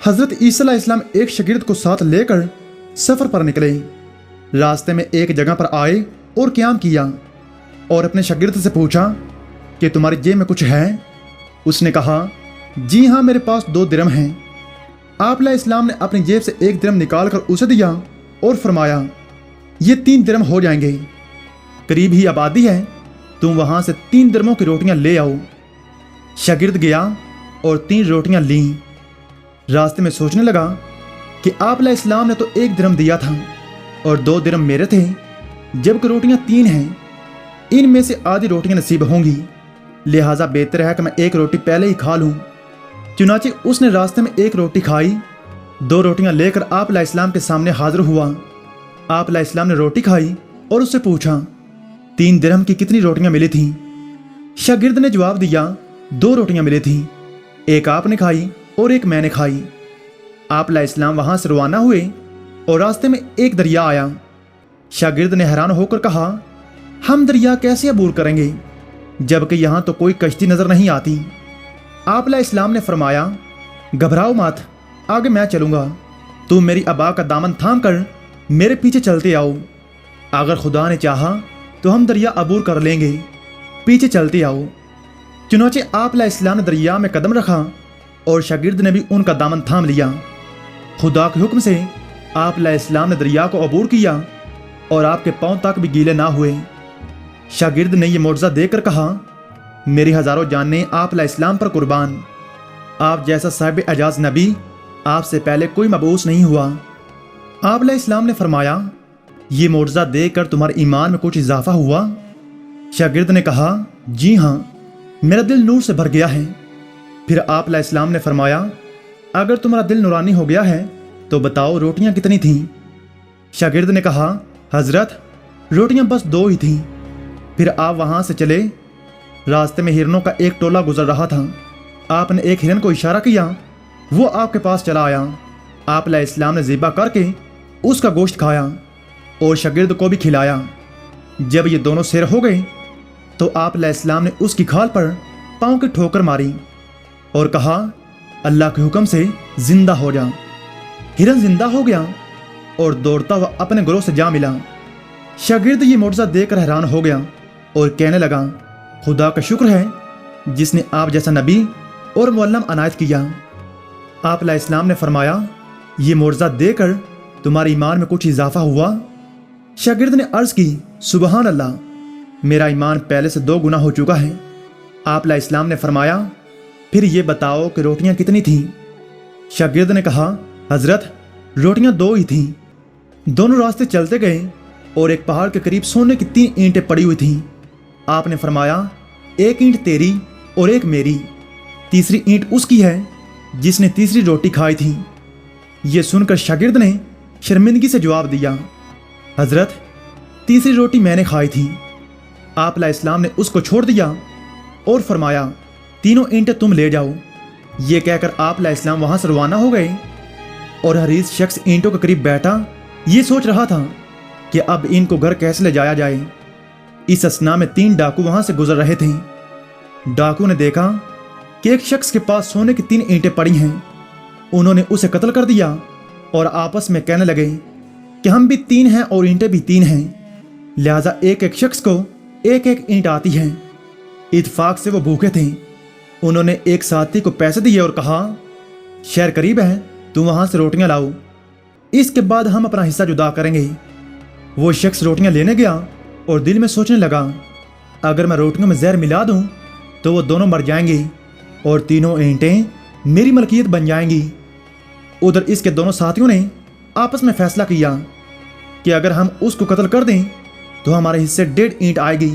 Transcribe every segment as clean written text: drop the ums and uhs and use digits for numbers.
हजरत ईसा अलैहिस्सलाम एक शागिर्द को साथ लेकर सफर पर निकले। रास्ते में एक जगह पर आए और क़याम किया और अपने शागिर्द से पूछा कि तुम्हारी जेब में कुछ है? उसने कहा, जी हाँ, मेरे पास 2 दिरहम हैं। आप अलैहिस्सलाम ने अपनी जेब से 1 दिरहम निकाल कर उसे दिया और फरमाया, ये 3 दिरहम हो जाएंगे। करीब ही आबादी है, तुम वहाँ से 3 दिरहमों की रोटियाँ ले आओ। शागिर्द गया और 3 रोटियाँ लीं। रास्ते में सोचने लगा कि आप अलैहिस्सलाम ने तो 1 दिरहम दिया था और 2 दिरहम मेरे थे, जबकि रोटियाँ 3 हैं। इनमें से आधी रोटियाँ नसीब होंगी, लिहाजा बेहतर है कि मैं 1 रोटी पहले ही खा लूँ। चुनाचे उसने रास्ते में 1 रोटी खाई। 2 रोटियाँ लेकर आप अलैहिस्सलाम के सामने हाजिर हुआ। आप अलैहिस्सलाम ने रोटी खाई और उससे पूछा, 3 दिरहम की कितनी रोटियाँ मिली थीं? शागिर्द ने जवाब दिया, 2 रोटियाँ मिली थीं, एक आपने खाई और एक मैंने खाई। आप अलैहिस्सलाम वहां से रवाना हुए और रास्ते में एक दरिया आया। शागिर्द ने हैरान होकर कहा, हम दरिया कैसे अबूर करेंगे जबकि यहाँ तो कोई कश्ती नजर नहीं आती? आप अलैहिस्सलाम ने फरमाया, घबराओ मत, आगे मैं चलूंगा। तुम मेरी अबा का दामन थाम कर मेरे पीछे चलते आओ। अगर खुदा ने चाहा तो हम दरिया अबूर कर लेंगे, पीछे चलते आओ। चुनाचे आप अलैहिस्सलाम ने दरिया में कदम रखा और शागिर्द ने भी उनका दामन थाम लिया। खुदा के हुक्म से आप अलैहिस्सलाम ने दरिया को अबूर किया और आपके पांव तक भी गीले ना हुए। शागिर्द ने यह मोर्जा देखकर कहा, मेरी हजारों जानें आप अलैहिस्सलाम पर कुर्बान। आप जैसा साहिब एजाज नबी आपसे पहले कोई मबूस नहीं हुआ। आप अलैहिस्सलाम ने फरमाया, ये मोर्जा देखकर तुम्हारे ईमान में कुछ इजाफा हुआ? शागिर्द ने कहा, जी हाँ, मेरा दिल नूर से भर गया है। फिर आप अलैहिस्सलाम ने फरमाया, अगर तुम्हारा दिल नूरानी हो गया है तो बताओ रोटियां कितनी थीं? शागिर्द ने कहा, हजरत, रोटियां बस 2 ही थीं। फिर आप वहां से चले। रास्ते में हिरनों का एक टोला गुजर रहा था। आपने एक हिरन को इशारा किया, वो आपके पास चला आया। आप अलैहिस्सलाम ने ज़िबा करके उसका गोश्त खाया और शागिर्द को भी खिलाया। जब ये दोनों सैर हो गए तो आप अलैहिस्सलाम ने उसकी खाल पर पाँव की ठोकर मारी और कहा, अल्लाह के हुक्म से जिंदा हो जा। हिरन जिंदा हो गया और दौड़ता हुआ अपने ग्रोह से जा मिला। शागिर्द ये मोर्जा देखकर हैरान हो गया और कहने लगा, खुदा का शुक्र है जिसने आप जैसा नबी और मुअल्लम अनायत किया। आप अलैहिस्सलाम ने फरमाया, ये मोर्जा देकर तुम्हारे ईमान में कुछ इजाफा हुआ? शागिर्द ने अर्ज की, सुबहान अल्लाह, मेरा ईमान पहले से 2 गुना हो चुका है। आप अलैहिस्सलाम ने फरमाया, फिर ये बताओ कि रोटियां कितनी थीं? शागिर्द ने कहा, हजरत, रोटियां 2 ही थीं। दोनों रास्ते चलते गए और एक पहाड़ के करीब सोने की 3 ईंटें पड़ी हुई थीं। आपने फरमाया, एक ईंट तेरी और एक मेरी, तीसरी ईंट उसकी है जिसने तीसरी रोटी खाई थी। ये सुनकर शागिर्द ने शर्मिंदगी से जवाब दिया, हजरत, तीसरी रोटी मैंने खाई थी। आप अलैहिस्सलाम ने उसको छोड़ दिया और फरमाया, तीनों ईंटें तुम ले जाओ। ये कहकर आप अलैहिस्सलाम वहां से रवाना हो गए और हरीस शख्स ईंटों के करीब बैठा ये सोच रहा था कि अब इनको घर कैसे ले जाया जाए। इस असना में 3 डाकू वहां से गुजर रहे थे। डाकू ने देखा कि एक शख्स के पास सोने की 3 ईंटें पड़ी हैं। उन्होंने उसे कत्ल कर दिया और आपस में कहने लगे कि हम भी 3 हैं और ईंटें भी 3 हैं, लिहाजा एक एक शख्स को एक एक ईंट आती है। इत्फाक से वो भूखे थे। उन्होंने एक साथी को पैसे दिए और कहा, शहर करीब है, तुम वहां से रोटियां लाओ, इसके बाद हम अपना हिस्सा जुदा करेंगे। वो शख्स रोटियां लेने गया और दिल में सोचने लगा, अगर मैं रोटियों में जहर मिला दूं तो वो दोनों मर जाएंगे और तीनों ईंटें मेरी मलकियत बन जाएंगी। उधर इसके दोनों साथियों ने आपस में फैसला किया कि अगर हम उसको कत्ल कर दें तो हमारे हिस्से 1.5 ईंट आएगी।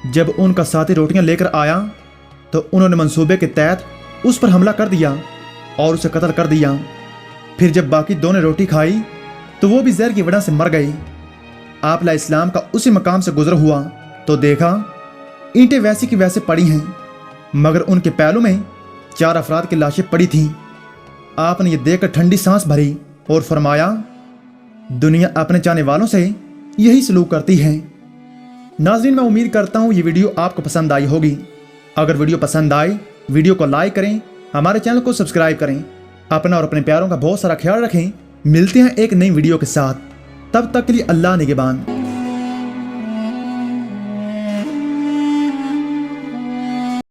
जब उनका साथी रोटियां लेकर आया तो उन्होंने मंसूबे के तहत उस पर हमला कर दिया और उसे कत्ल कर दिया। फिर जब बाकी 2 ने रोटी खाई तो वो भी जहर की वजह से मर गए। आप अलैहिस्सलाम का उसी मकाम से गुजर हुआ तो देखा ईंटें वैसी की वैसे पड़ी हैं, मगर उनके पहलू में 4 अफराद की लाशें पड़ी थीं। आपने ये देखकर ठंडी सांस भरी और फरमाया, दुनिया अपने चाहने वालों से यही सलूक करती है। नाज़रीन, मैं उम्मीद करता हूँ ये वीडियो आपको पसंद आई होगी। अगर वीडियो पसंद आए वीडियो को लाइक करें, हमारे चैनल को सब्सक्राइब करें اپنا اور اپنے پیاروں کا بہت سارا خیال رکھیں. ملتے ہیں ایک نئی ویڈیو کے ساتھ. تب تک کے لیے اللہ نگہبان.